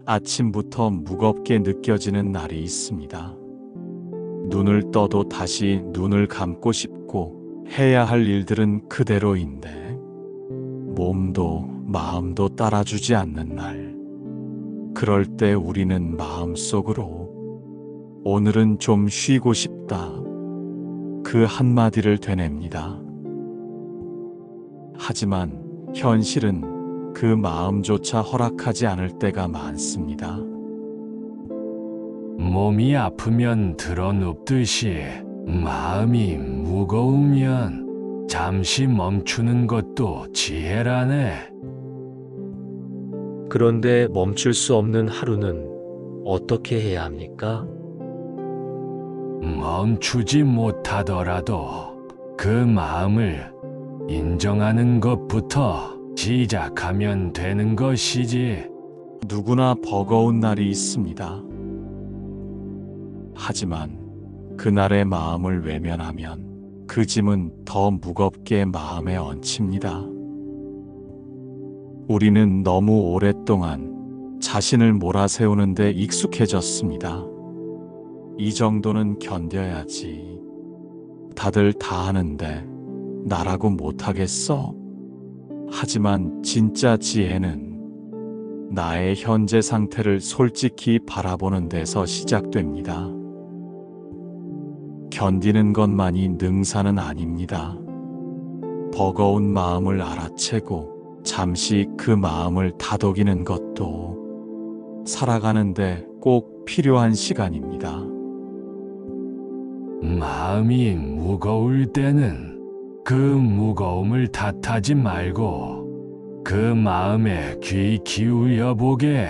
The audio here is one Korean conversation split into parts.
아침부터 무겁게 느껴지는 날이 있습니다. 눈을 떠도 다시 눈을 감고 싶고 해야 할 일들은 그대로인데 몸도 마음도 따라주지 않는 날. 그럴 때 우리는 마음속으로 오늘은 좀 쉬고 싶다. 그 한마디를 되냅니다. 하지만 현실은 그 마음조차 허락하지 않을 때가 많습니다. 몸이 아프면 드러눕듯이 마음이 무거우면 잠시 멈추는 것도 지혜라네. 그런데 멈출 수 없는 하루는 어떻게 해야 합니까? 멈추지 못하더라도 그 마음을 인정하는 것부터 시작하면 되는 것이지. 누구나 버거운 날이 있습니다. 하지만 그날의 마음을 외면하면 그 짐은 더 무겁게 마음에 얹힙니다. 우리는 너무 오랫동안 자신을 몰아세우는 데 익숙해졌습니다. 이 정도는 견뎌야지. 다들 다 하는데 나라고 못하겠어? 하지만 진짜 지혜는 나의 현재 상태를 솔직히 바라보는 데서 시작됩니다. 견디는 것만이 능사는 아닙니다. 버거운 마음을 알아채고 잠시 그 마음을 다독이는 것도 살아가는데 꼭 필요한 시간입니다. 마음이 무거울 때는 그 무거움을 탓하지 말고 그 마음에 귀 기울여 보게.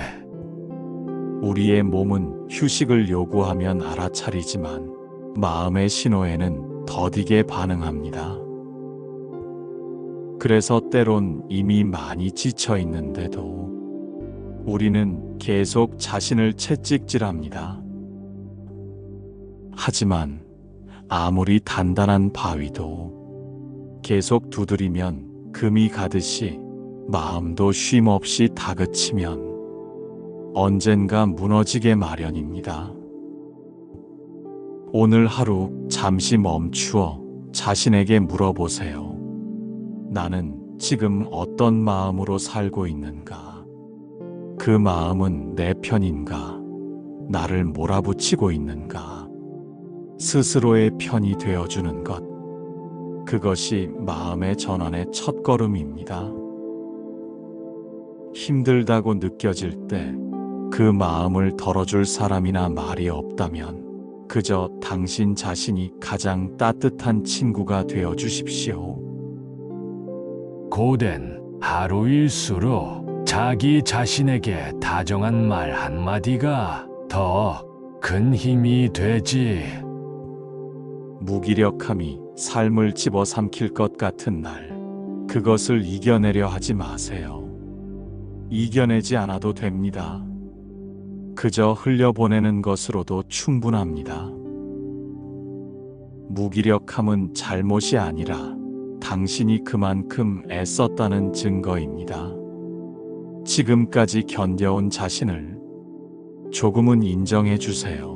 우리의 몸은 휴식을 요구하면 알아차리지만 마음의 신호에는 더디게 반응합니다. 그래서 때론 이미 많이 지쳐 있는데도 우리는 계속 자신을 채찍질합니다. 하지만 아무리 단단한 바위도 계속 두드리면 금이 가듯이 마음도 쉼없이 다그치면 언젠가 무너지게 마련입니다. 오늘 하루 잠시 멈추어 자신에게 물어보세요. 나는 지금 어떤 마음으로 살고 있는가? 그 마음은 내 편인가? 나를 몰아붙이고 있는가? 스스로의 편이 되어주는 것. 그것이 마음의 전환의 첫걸음입니다. 힘들다고 느껴질 때 그 마음을 덜어줄 사람이나 말이 없다면 그저 당신 자신이 가장 따뜻한 친구가 되어 주십시오. 고된 하루일수록 자기 자신에게 다정한 말 한마디가 더 큰 힘이 되지. 무기력함이 삶을 집어삼킬 것 같은 날, 그것을 이겨내려 하지 마세요. 이겨내지 않아도 됩니다. 그저 흘려보내는 것으로도 충분합니다. 무기력함은 잘못이 아니라 당신이 그만큼 애썼다는 증거입니다. 지금까지 견뎌온 자신을 조금은 인정해 주세요.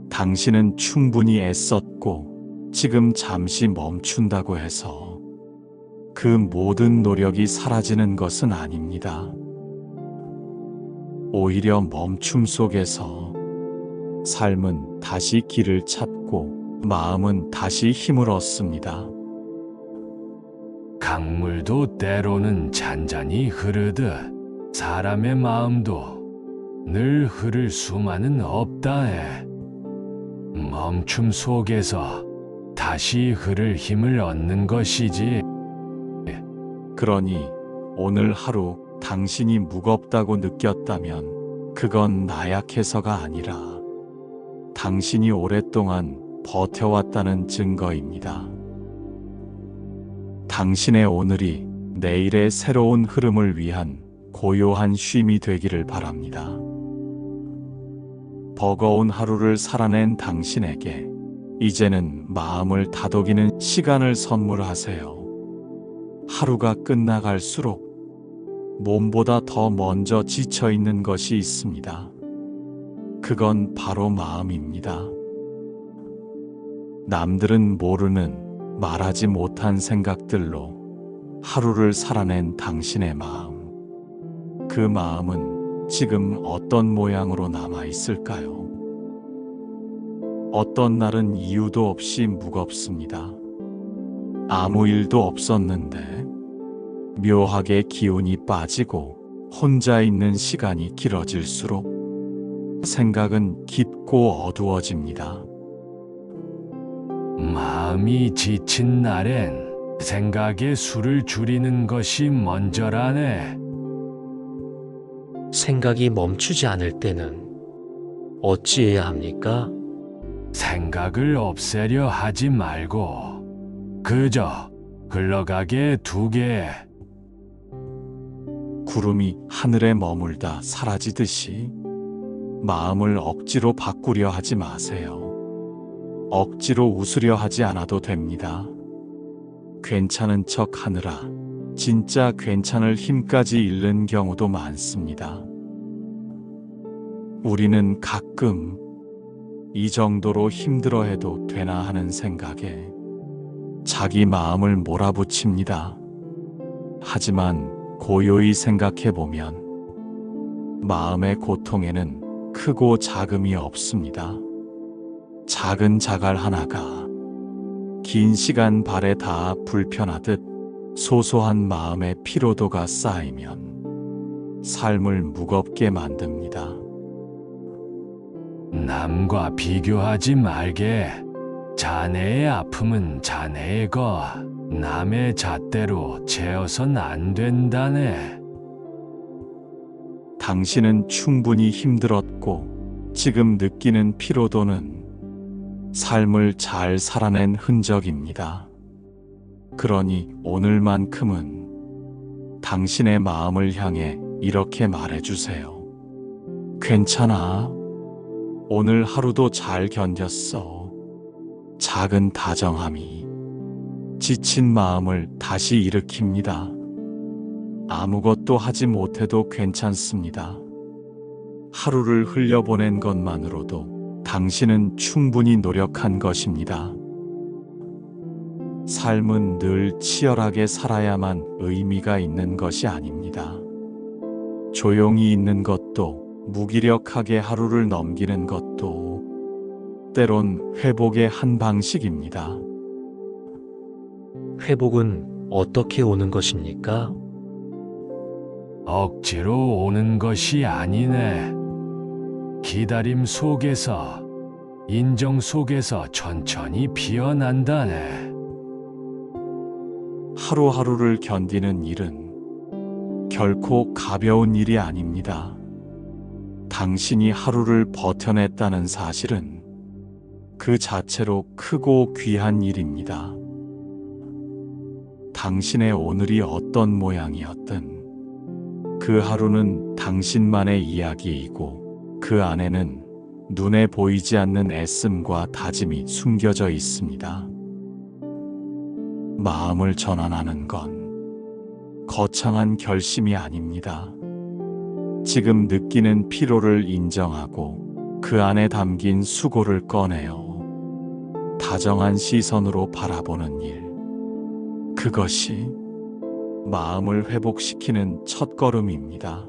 당신은 충분히 애썼고 지금 잠시 멈춘다고 해서 그 모든 노력이 사라지는 것은 아닙니다. 오히려 멈춤 속에서 삶은 다시 길을 찾고 마음은 다시 힘을 얻습니다. 강물도 때로는 잔잔히 흐르듯 사람의 마음도 늘 흐를 수만은 없다해. 멈춤 속에서 다시 흐를 힘을 얻는 것이지. 그러니 오늘 하루 당신이 무겁다고 느꼈다면 그건 나약해서가 아니라 당신이 오랫동안 버텨왔다는 증거입니다. 당신의 오늘이 내일의 새로운 흐름을 위한 고요한 쉼이 되기를 바랍니다. 버거운 하루를 살아낸 당신에게 이제는 마음을 다독이는 시간을 선물하세요. 하루가 끝나갈수록 몸보다 더 먼저 지쳐 있는 것이 있습니다. 그건 바로 마음입니다. 남들은 모르는 말하지 못한 생각들로 하루를 살아낸 당신의 마음. 그 마음은 지금 어떤 모양으로 남아 있을까요? 어떤 날은 이유도 없이 무겁습니다. 아무 일도 없었는데 묘하게 기운이 빠지고 혼자 있는 시간이 길어질수록 생각은 깊고 어두워집니다. 마음이 지친 날엔 생각에 수를 줄이는 것이 먼저라네. 생각이 멈추지 않을 때는 어찌해야 합니까? 생각을 없애려 하지 말고 그저 흘러가게 두게. 구름이 하늘에 머물다 사라지듯이 마음을 억지로 바꾸려 하지 마세요. 억지로 웃으려 하지 않아도 됩니다. 괜찮은 척 하느라 진짜 괜찮을 힘까지 잃는 경우도 많습니다. 우리는 가끔 이 정도로 힘들어해도 되나 하는 생각에 자기 마음을 몰아붙입니다. 하지만 고요히 생각해보면 마음의 고통에는 크고 작음이 없습니다. 작은 자갈 하나가 긴 시간 발에 닿아 불편하듯 소소한 마음의 피로도가 쌓이면 삶을 무겁게 만듭니다. 남과 비교하지 말게. 자네의 아픔은 자네의 거. 남의 잣대로 재어선 안 된다네. 당신은 충분히 힘들었고 지금 느끼는 피로도는 삶을 잘 살아낸 흔적입니다. 그러니 오늘만큼은 당신의 마음을 향해 이렇게 말해주세요. 괜찮아. 오늘 하루도 잘 견뎠어. 작은 다정함이 지친 마음을 다시 일으킵니다. 아무것도 하지 못해도 괜찮습니다. 하루를 흘려보낸 것만으로도 당신은 충분히 노력한 것입니다. 삶은 늘 치열하게 살아야만 의미가 있는 것이 아닙니다. 조용히 있는 것도, 무기력하게 하루를 넘기는 것도 때론 회복의 한 방식입니다. 회복은 어떻게 오는 것입니까? 억지로 오는 것이 아니네. 기다림 속에서, 인정 속에서 천천히 피어난다네. 하루하루를 견디는 일은 결코 가벼운 일이 아닙니다. 당신이 하루를 버텨냈다는 사실은 그 자체로 크고 귀한 일입니다. 당신의 오늘이 어떤 모양이었든 그 하루는 당신만의 이야기이고 그 안에는 눈에 보이지 않는 애씀과 다짐이 숨겨져 있습니다. 마음을 전환하는 건 거창한 결심이 아닙니다. 지금 느끼는 피로를 인정하고 그 안에 담긴 수고를 꺼내어 다정한 시선으로 바라보는 일. 그것이 마음을 회복시키는 첫걸음입니다.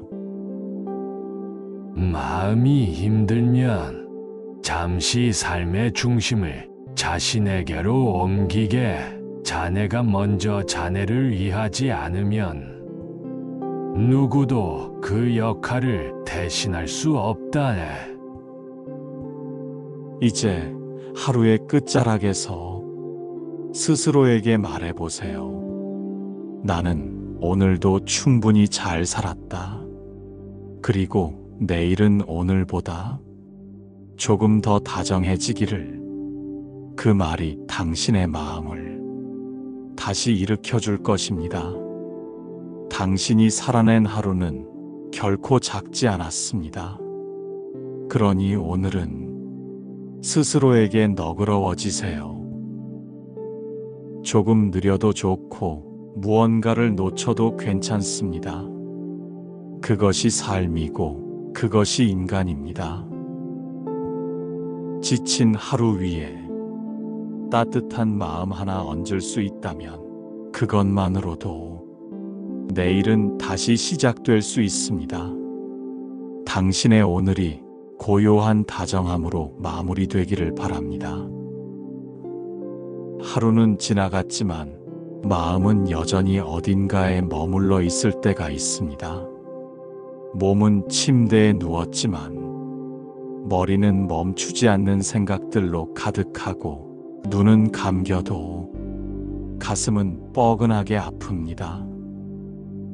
마음이 힘들면 잠시 삶의 중심을 자신에게로 옮기게. 자네가 먼저 자네를 이해하지 않으면 누구도 그 역할을 대신할 수 없다네. 이제 하루의 끝자락에서 스스로에게 말해보세요. 나는 오늘도 충분히 잘 살았다. 그리고 내일은 오늘보다 조금 더 다정해지기를. 그 말이 당신의 마음을 다시 일으켜줄 것입니다. 당신이 살아낸 하루는 결코 작지 않았습니다. 그러니 오늘은 스스로에게 너그러워지세요. 조금 느려도 좋고 무언가를 놓쳐도 괜찮습니다. 그것이 삶이고 그것이 인간입니다. 지친 하루 위에 따뜻한 마음 하나 얹을 수 있다면 그것만으로도 내일은 다시 시작될 수 있습니다. 당신의 오늘이 고요한 다정함으로 마무리되기를 바랍니다. 하루는 지나갔지만 마음은 여전히 어딘가에 머물러 있을 때가 있습니다. 몸은 침대에 누웠지만 머리는 멈추지 않는 생각들로 가득하고 눈은 감겨도 가슴은 뻐근하게 아픕니다.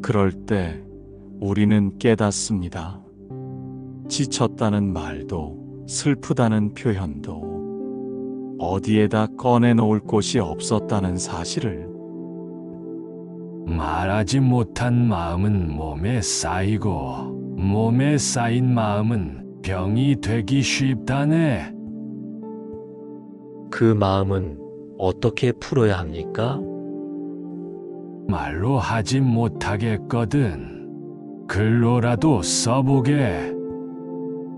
그럴 때 우리는 깨닫습니다. 지쳤다는 말도 슬프다는 표현도 어디에다 꺼내놓을 곳이 없었다는 사실을. 말하지 못한 마음은 몸에 쌓이고 몸에 쌓인 마음은 병이 되기 쉽다네. 그 마음은 어떻게 풀어야 합니까? 말로 하지 못하겠거든. 글로라도 써보게.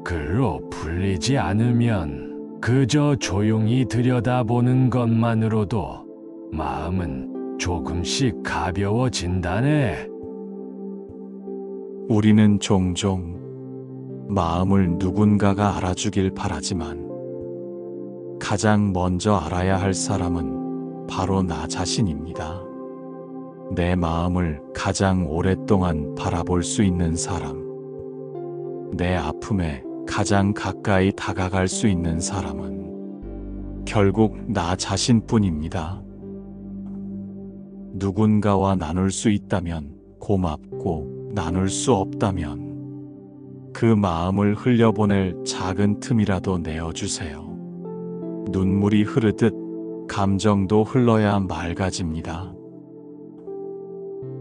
글로 풀리지 않으면 그저 조용히 들여다보는 것만으로도 마음은 조금씩 가벼워진다네. 우리는 종종 마음을 누군가가 알아주길 바라지만 가장 먼저 알아야 할 사람은 바로 나 자신입니다. 내 마음을 가장 오랫동안 바라볼 수 있는 사람, 내 아픔에 가장 가까이 다가갈 수 있는 사람은 결국 나 자신뿐입니다. 누군가와 나눌 수 있다면 고맙고 나눌 수 없다면 그 마음을 흘려보낼 작은 틈이라도 내어주세요. 눈물이 흐르듯 감정도 흘러야 맑아집니다.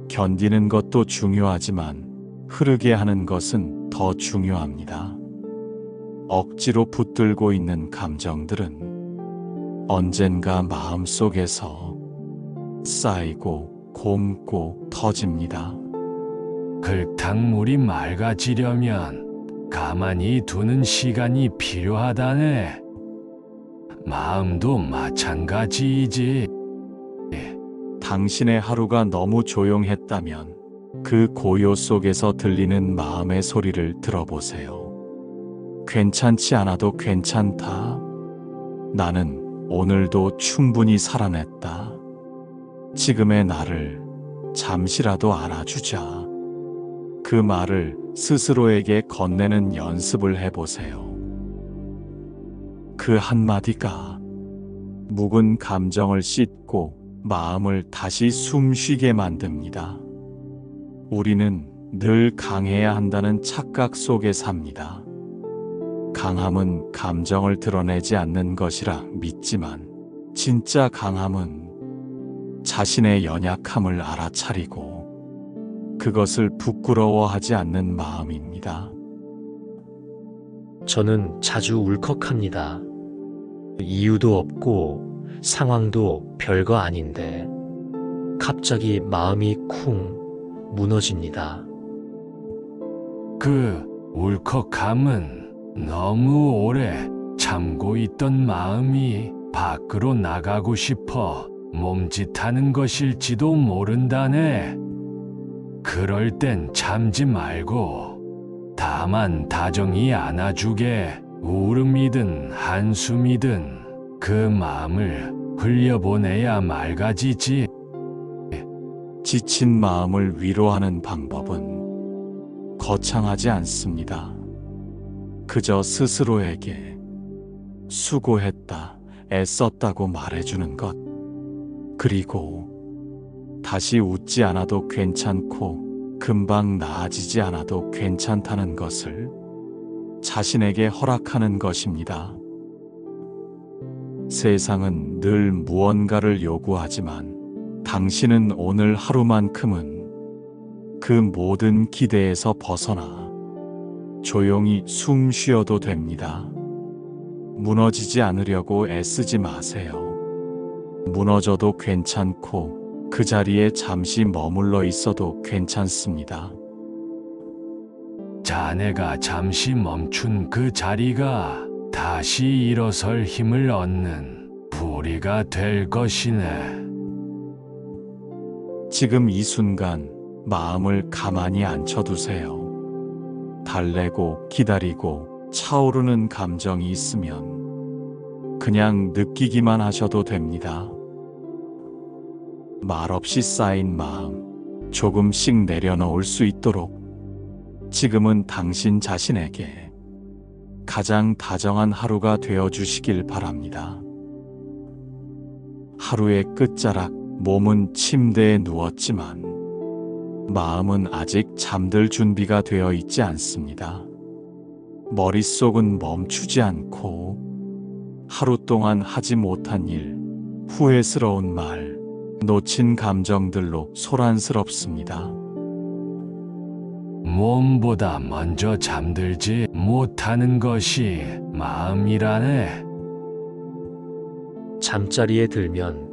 견디는 것도 중요하지만 흐르게 하는 것은 더 중요합니다. 억지로 붙들고 있는 감정들은 언젠가 마음속에서 쌓이고 곪고 터집니다. 글탕물이 맑아지려면 가만히 두는 시간이 필요하다네. 마음도 마찬가지이지. 당신의 하루가 너무 조용했다면 그 고요 속에서 들리는 마음의 소리를 들어보세요. 괜찮지 않아도 괜찮다. 나는 오늘도 충분히 살아냈다. 지금의 나를 잠시라도 알아주자. 그 말을 스스로에게 건네는 연습을 해보세요. 그 한마디가 묵은 감정을 씻고 마음을 다시 숨쉬게 만듭니다. 우리는 늘 강해야 한다는 착각 속에 삽니다. 강함은 감정을 드러내지 않는 것이라 믿지만 진짜 강함은 자신의 연약함을 알아차리고 그것을 부끄러워하지 않는 마음입니다. 저는 자주 울컥합니다. 이유도 없고 상황도 별거 아닌데 갑자기 마음이 쿵 무너집니다. 그 울컥함은 너무 오래 참고 있던 마음이 밖으로 나가고 싶어 몸짓하는 것일지도 모른다네. 그럴 땐 참지 말고 다만 다정히 안아주게 울음이든 한숨이든 그 마음을 흘려보내야 맑아지지. 지친 마음을 위로하는 방법은 거창하지 않습니다. 그저 스스로에게 수고했다, 애썼다고 말해주는 것. 그리고 다시 웃지 않아도 괜찮고 금방 나아지지 않아도 괜찮다는 것을 자신에게 허락하는 것입니다. 세상은 늘 무언가를 요구하지만 당신은 오늘 하루만큼은 그 모든 기대에서 벗어나 조용히 숨 쉬어도 됩니다. 무너지지 않으려고 애쓰지 마세요. 무너져도 괜찮고 그 자리에 잠시 머물러 있어도 괜찮습니다. 자네가 잠시 멈춘 그 자리가 다시 일어설 힘을 얻는 부리가 될 것이네. 지금 이 순간 마음을 가만히 앉혀두세요. 달래고 기다리고 차오르는 감정이 있으면 그냥 느끼기만 하셔도 됩니다. 말없이 쌓인 마음 조금씩 내려놓을 수 있도록 지금은 당신 자신에게 가장 다정한 하루가 되어 주시길 바랍니다. 하루의 끝자락, 몸은 침대에 누웠지만 마음은 아직 잠들 준비가 되어 있지 않습니다. 머릿속은 멈추지 않고 하루 동안 하지 못한 일, 후회스러운 말, 놓친 감정들로 소란스럽습니다. 몸보다 먼저 잠들지 못하는 것이 마음이라네. 잠자리에 들면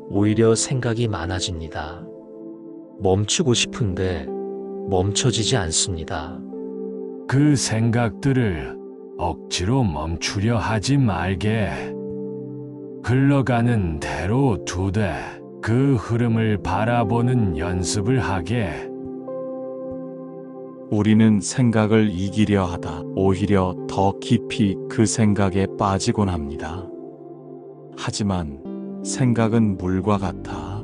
오히려 생각이 많아집니다. 멈추고 싶은데 멈춰지지 않습니다. 그 생각들을 억지로 멈추려 하지 말게. 흘러가는 대로 두되 그 흐름을 바라보는 연습을 하게. 우리는 생각을 이기려 하다 오히려 더 깊이 그 생각에 빠지곤 합니다. 하지만 생각은 물과 같아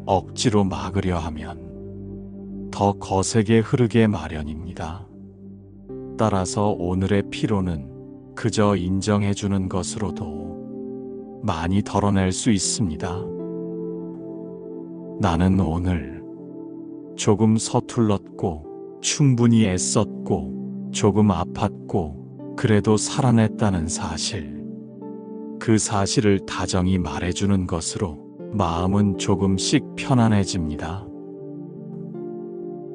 억지로 막으려 하면 더 거세게 흐르게 마련입니다. 따라서 오늘의 피로는 그저 인정해주는 것으로도 많이 덜어낼 수 있습니다. 나는 오늘 조금 서툴렀고 충분히 애썼고 조금 아팠고 그래도 살아냈다는 사실, 그 사실을 다정히 말해주는 것으로 마음은 조금씩 편안해집니다.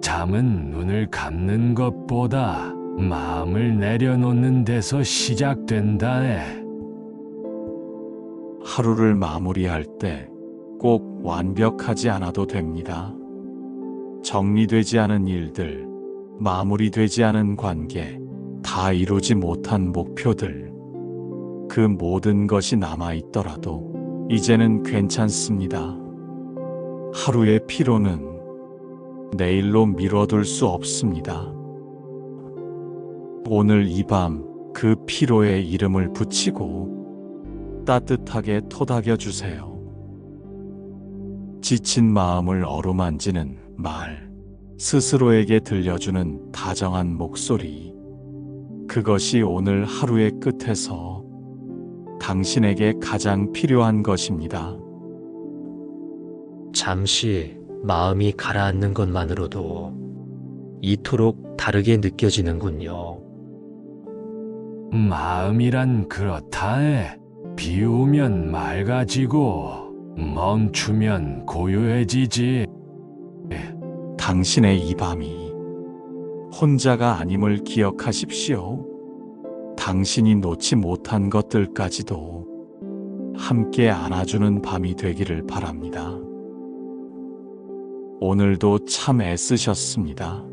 잠은 눈을 감는 것보다 마음을 내려놓는 데서 시작된다네. 하루를 마무리할 때 꼭 완벽하지 않아도 됩니다. 정리되지 않은 일들, 마무리되지 않은 관계, 다 이루지 못한 목표들, 그 모든 것이 남아있더라도 이제는 괜찮습니다. 하루의 피로는 내일로 미뤄둘 수 없습니다. 오늘 이 밤 그 피로에 이름을 붙이고 따뜻하게 토닥여 주세요. 지친 마음을 어루만지는 말, 스스로에게 들려주는 다정한 목소리, 그것이 오늘 하루의 끝에서 당신에게 가장 필요한 것입니다. 잠시 마음이 가라앉는 것만으로도 이토록 다르게 느껴지는군요. 마음이란 그렇다네. 비우면 맑아지고 멈추면 고요해지지. 당신의 이 밤이 혼자가 아님을 기억하십시오. 당신이 놓지 못한 것들까지도 함께 안아주는 밤이 되기를 바랍니다. 오늘도 참 애쓰셨습니다.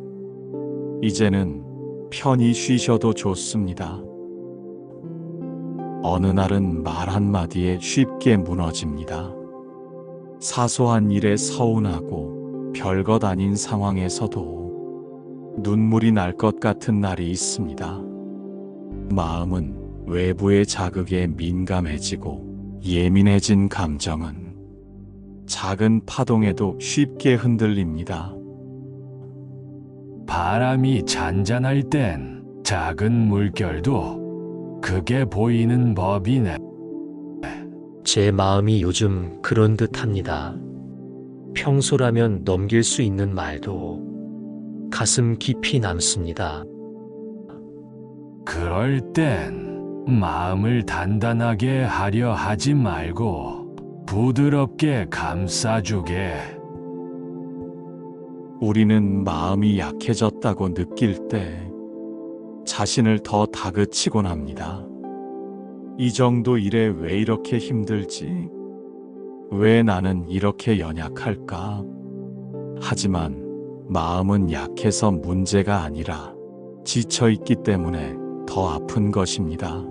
이제는 편히 쉬셔도 좋습니다. 어느 날은 말 한마디에 쉽게 무너집니다. 사소한 일에 서운하고 별것 아닌 상황에서도 눈물이 날 것 같은 날이 있습니다. 마음은 외부의 자극에 민감해지고 예민해진 감정은 작은 파동에도 쉽게 흔들립니다. 바람이 잔잔할 땐 작은 물결도 크게 보이는 법이네. 제 마음이 요즘 그런 듯합니다. 평소라면 넘길 수 있는 말도 가슴 깊이 남습니다. 그럴 땐 마음을 단단하게 하려 하지 말고 부드럽게 감싸주게. 우리는 마음이 약해졌다고 느낄 때 자신을 더 다그치곤 합니다. 이 정도 일에 왜 이렇게 힘들지? 왜 나는 이렇게 연약할까? 하지만 마음은 약해서 문제가 아니라 지쳐 있기 때문에 더 아픈 것입니다.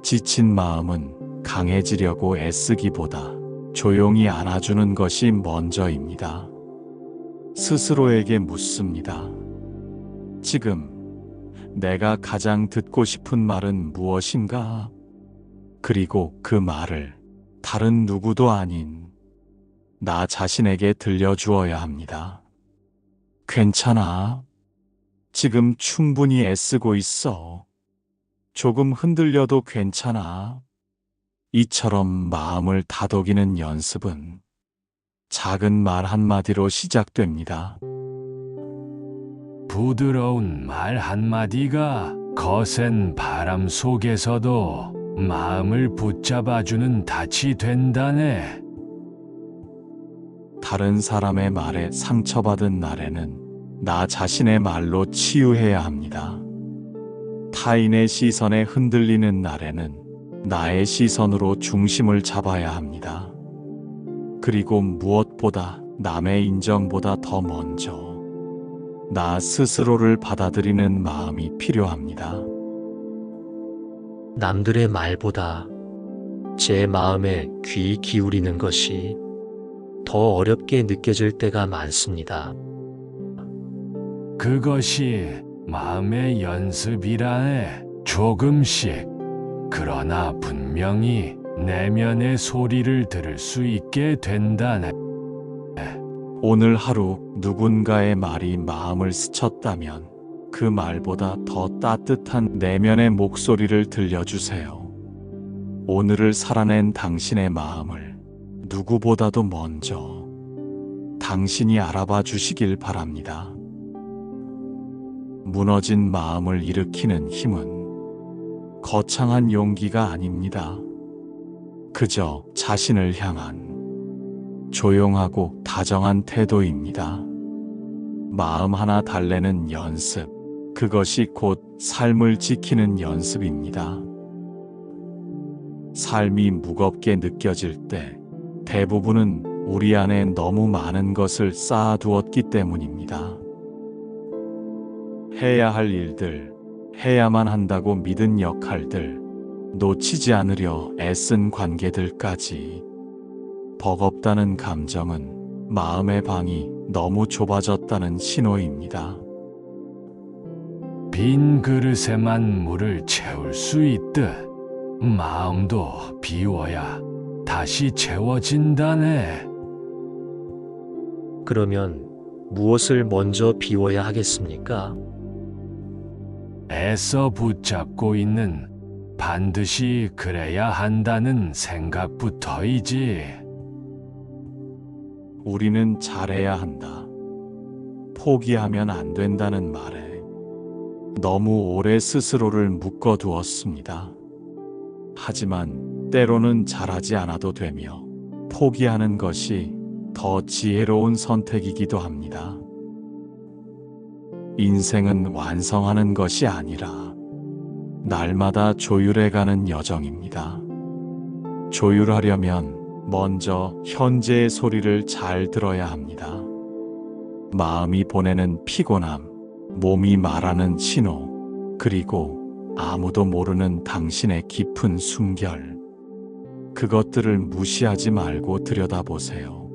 지친 마음은 강해지려고 애쓰기보다 조용히 안아주는 것이 먼저입니다. 스스로에게 묻습니다. 지금 내가 가장 듣고 싶은 말은 무엇인가? 그리고 그 말을 다른 누구도 아닌 나 자신에게 들려주어야 합니다. 괜찮아. 지금 충분히 애쓰고 있어. 조금 흔들려도 괜찮아. 이처럼 마음을 다독이는 연습은 작은 말 한마디로 시작됩니다. 부드러운 말 한마디가 거센 바람 속에서도 마음을 붙잡아주는 닻이 된다네. 다른 사람의 말에 상처받은 날에는 나 자신의 말로 치유해야 합니다. 타인의 시선에 흔들리는 날에는 나의 시선으로 중심을 잡아야 합니다. 그리고 무엇보다 남의 인정보다 더 먼저 나 스스로를 받아들이는 마음이 필요합니다. 남들의 말보다 제 마음에 귀 기울이는 것이 더 어렵게 느껴질 때가 많습니다. 그것이 마음의 연습이라네. 조금씩. 그러나 분명히 내면의 소리를 들을 수 있게 된다네. 오늘 하루 누군가의 말이 마음을 스쳤다면 그 말보다 더 따뜻한 내면의 목소리를 들려주세요. 오늘을 살아낸 당신의 마음을 누구보다도 먼저 당신이 알아봐 주시길 바랍니다. 무너진 마음을 일으키는 힘은 거창한 용기가 아닙니다. 그저 자신을 향한 조용하고 다정한 태도입니다. 마음 하나 달래는 연습, 그것이 곧 삶을 지키는 연습입니다. 삶이 무겁게 느껴질 때 대부분은 우리 안에 너무 많은 것을 쌓아두었기 때문입니다. 해야 할 일들, 해야만 한다고 믿은 역할들, 놓치지 않으려 애쓴 관계들까지. 버겁다는 감정은 마음의 방이 너무 좁아졌다는 신호입니다. 빈 그릇에만 물을 채울 수 있듯 마음도 비워야 다시 채워진다네. 그러면 무엇을 먼저 비워야 하겠습니까? 애써 붙잡고 있는 반드시 그래야 한다는 생각부터이지. 우리는 잘해야 한다. 포기하면 안 된다는 말에 너무 오래 스스로를 묶어두었습니다. 하지만 때로는 잘하지 않아도 되며 포기하는 것이 더 지혜로운 선택이기도 합니다. 인생은 완성하는 것이 아니라 날마다 조율해가는 여정입니다. 조율하려면 먼저 현재의 소리를 잘 들어야 합니다. 마음이 보내는 피곤함, 몸이 말하는 신호, 그리고 아무도 모르는 당신의 깊은 숨결. 그것들을 무시하지 말고 들여다보세요.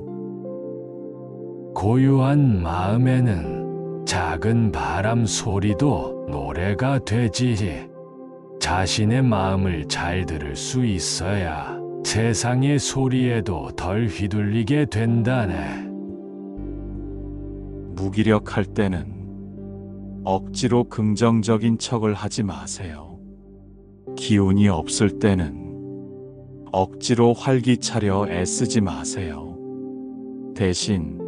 고요한 마음에는 작은 바람 소리도 노래가 되지. 자신의 마음을 잘 들을 수 있어야 세상의 소리에도 덜 휘둘리게 된다네. 무기력할 때는 억지로 긍정적인 척을 하지 마세요. 기운이 없을 때는 억지로 활기차려 애쓰지 마세요. 대신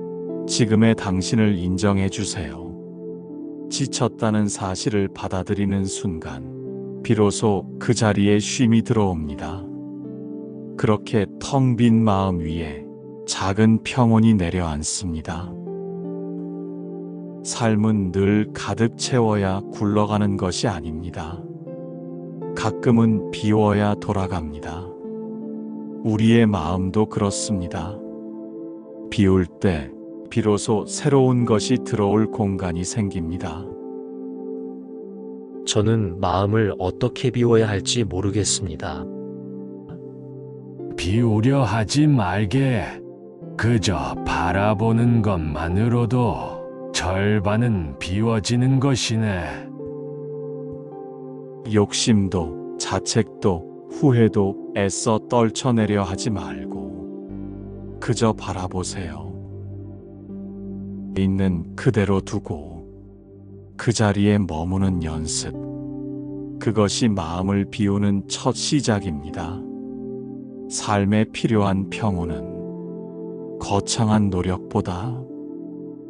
지금의 당신을 인정해 주세요. 지쳤다는 사실을 받아들이는 순간 비로소 그 자리에 쉼이 들어옵니다. 그렇게 텅 빈 마음 위에 작은 평온이 내려앉습니다. 삶은 늘 가득 채워야 굴러가는 것이 아닙니다. 가끔은 비워야 돌아갑니다. 우리의 마음도 그렇습니다. 비울 때 비로소 새로운 것이 들어올 공간이 생깁니다. 저는 마음을 어떻게 비워야 할지 모르겠습니다. 비우려 하지 말게. 그저 바라보는 것만으로도 절반은 비워지는 것이네. 욕심도 자책도 후회도 애써 떨쳐내려 하지 말고 그저 바라보세요. 있는 그대로 두고 그 자리에 머무는 연습. 그것이 마음을 비우는 첫 시작입니다. 삶에 필요한 평온은 거창한 노력보다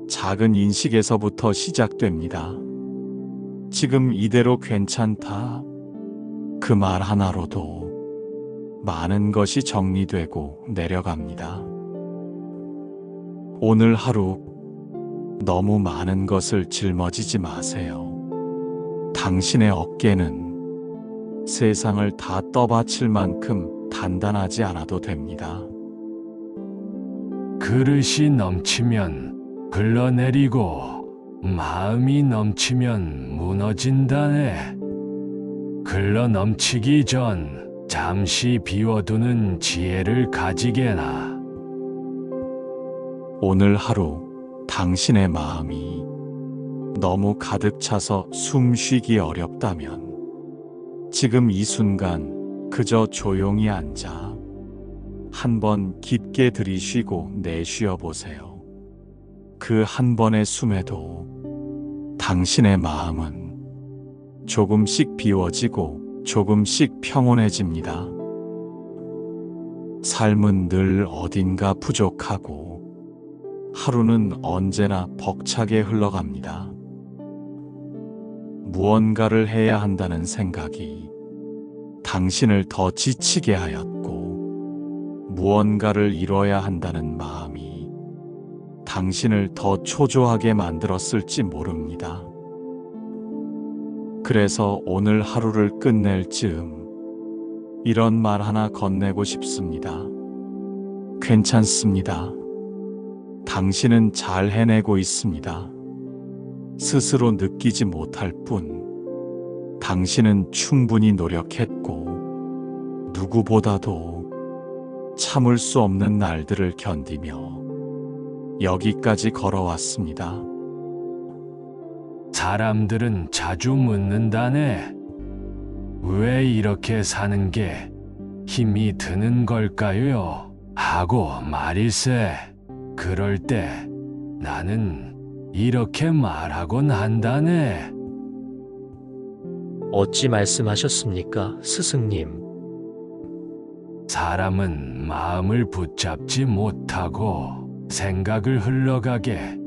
작은 인식에서부터 시작됩니다. 지금 이대로 괜찮다. 그 말 하나로도 많은 것이 정리되고 내려갑니다. 오늘 하루 너무 많은 것을 짊어지지 마세요. 당신의 어깨는 세상을 다 떠받칠 만큼 단단하지 않아도 됩니다. 그릇이 넘치면 흘러내리고 마음이 넘치면 무너진다네. 흘러 넘치기 전 잠시 비워두는 지혜를 가지게나. 오늘 하루 당신의 마음이 너무 가득 차서 숨 쉬기 어렵다면 지금 이 순간 그저 조용히 앉아 한번 깊게 들이쉬고 내쉬어 보세요. 그 한 번의 숨에도 당신의 마음은 조금씩 비워지고 조금씩 평온해집니다. 삶은 늘 어딘가 부족하고 하루는 언제나 벅차게 흘러갑니다. 무언가를 해야 한다는 생각이 당신을 더 지치게 하였고, 무언가를 이뤄야 한다는 마음이 당신을 더 초조하게 만들었을지 모릅니다. 그래서 오늘 하루를 끝낼 즈음 이런 말 하나 건네고 싶습니다. 괜찮습니다. 당신은 잘 해내고 있습니다. 스스로 느끼지 못할 뿐 당신은 충분히 노력했고 누구보다도 참을 수 없는 날들을 견디며 여기까지 걸어왔습니다. 사람들은 자주 묻는다네. 왜 이렇게 사는 게 힘이 드는 걸까요? 하고 말일세. 그럴 때 나는 이렇게 말하곤 한다네. 어찌 말씀하셨습니까, 스승님? 사람은 마음을 붙잡지 못하고 생각을 흘러가게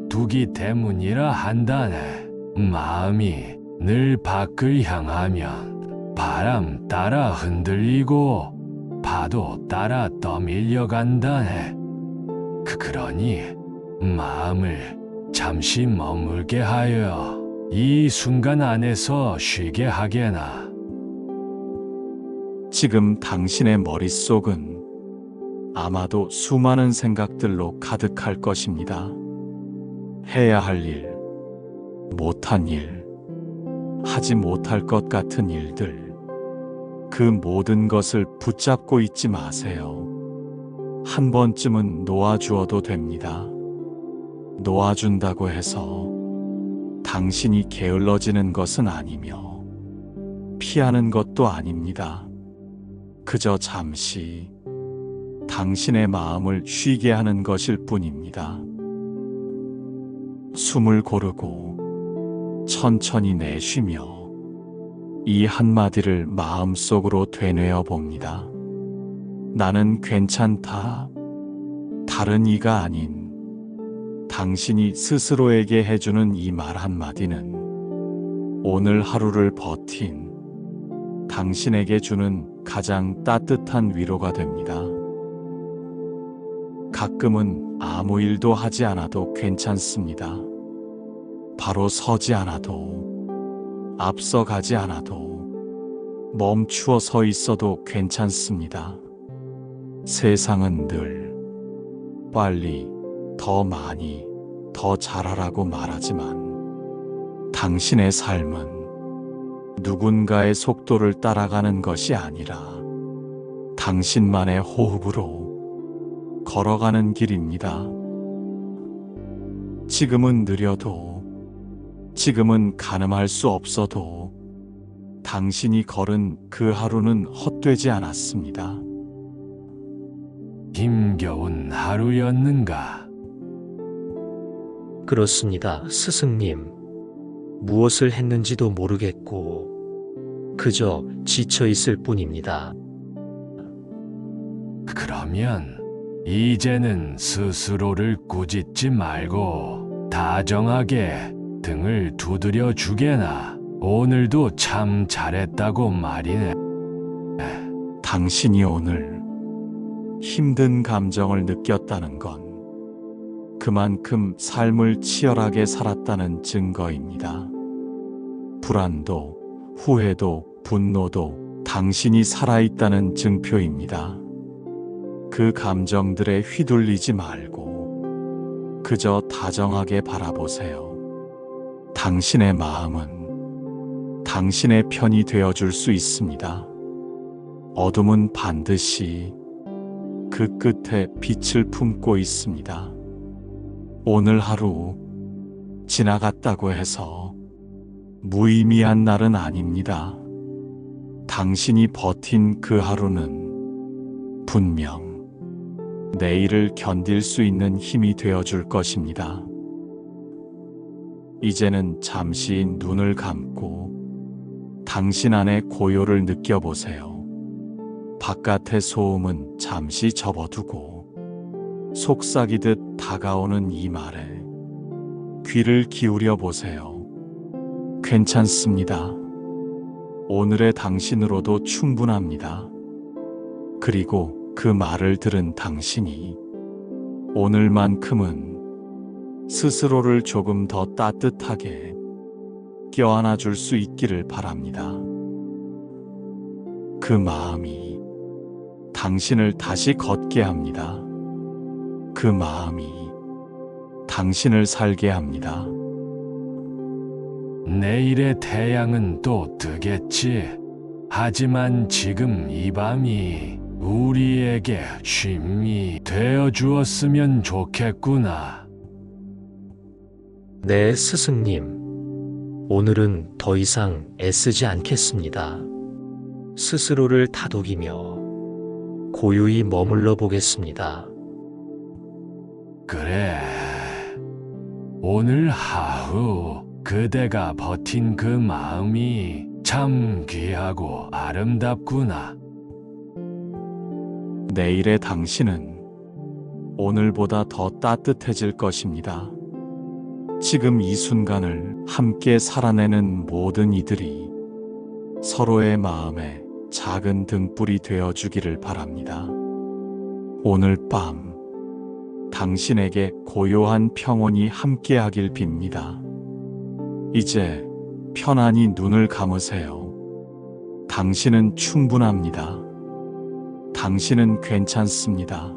두기 때문이라 한다네. 마음이 늘 밖을 향하면 바람 따라 흔들리고 파도 따라 떠밀려 간다네. 그러니 마음을 잠시 머물게 하여 이 순간 안에서 쉬게 하게나. 지금 당신의 머릿속은 아마도 수많은 생각들로 가득할 것입니다. 해야 할 일, 못한 일, 하지 못할 것 같은 일들, 그 모든 것을 붙잡고 있지 마세요. 한 번쯤은 놓아주어도 됩니다. 놓아준다고 해서 당신이 게을러지는 것은 아니며 피하는 것도 아닙니다. 그저 잠시 당신의 마음을 쉬게 하는 것일 뿐입니다. 숨을 고르고 천천히 내쉬며 이 한마디를 마음속으로 되뇌어 봅니다. 나는 괜찮다. 다른 이가 아닌 당신이 스스로에게 해주는 이 말 한마디는 오늘 하루를 버틴 당신에게 주는 가장 따뜻한 위로가 됩니다. 가끔은 아무 일도 하지 않아도 괜찮습니다. 바로 서지 않아도, 앞서가지 않아도, 멈추어 서 있어도 괜찮습니다. 세상은 늘 빨리, 더 많이, 더 잘하라고 말하지만 당신의 삶은 누군가의 속도를 따라가는 것이 아니라 당신만의 호흡으로 걸어가는 길입니다. 지금은 느려도, 지금은 가늠할 수 없어도 당신이 걸은 그 하루는 헛되지 않았습니다. 힘겨운 하루였는가? 그렇습니다, 스승님. 무엇을 했는지도 모르겠고, 그저 지쳐 있을 뿐입니다. 그러면 이제는 스스로를 꾸짖지 말고 다정하게 등을 두드려 주게나. 오늘도 참 잘했다고 말이네. 당신이 오늘 힘든 감정을 느꼈다는 건 그만큼 삶을 치열하게 살았다는 증거입니다. 불안도, 후회도, 분노도 당신이 살아있다는 증표입니다. 그 감정들에 휘둘리지 말고 그저 다정하게 바라보세요. 당신의 마음은 당신의 편이 되어줄 수 있습니다. 어둠은 반드시 그 끝에 빛을 품고 있습니다. 오늘 하루 지나갔다고 해서 무의미한 날은 아닙니다. 당신이 버틴 그 하루는 분명 내일을 견딜 수 있는 힘이 되어줄 것입니다. 이제는 잠시 눈을 감고 당신 안의 고요를 느껴보세요. 바깥의 소음은 잠시 접어두고 속삭이듯 다가오는 이 말에 귀를 기울여 보세요. 괜찮습니다. 오늘의 당신으로도 충분합니다. 그리고 그 말을 들은 당신이 오늘만큼은 스스로를 조금 더 따뜻하게 껴안아 줄 수 있기를 바랍니다. 그 마음이 당신을 다시 걷게 합니다. 그 마음이 당신을 살게 합니다. 내일의 태양은 또 뜨겠지. 하지만 지금 이 밤이 우리에게 쉼이 되어 주었으면 좋겠구나. 네, 스승님. 오늘은 더 이상 애쓰지 않겠습니다. 스스로를 다독이며 고요히 머물러 보겠습니다. 그래. 오늘 하루 그대가 버틴 그 마음이 참 귀하고 아름답구나. 내일의 당신은 오늘보다 더 따뜻해질 것입니다. 지금 이 순간을 함께 살아내는 모든 이들이 서로의 마음에 작은 등불이 되어주기를 바랍니다. 오늘 밤 당신에게 고요한 평온이 함께하길 빕니다. 이제 편안히 눈을 감으세요. 당신은 충분합니다. 당신은 괜찮습니다.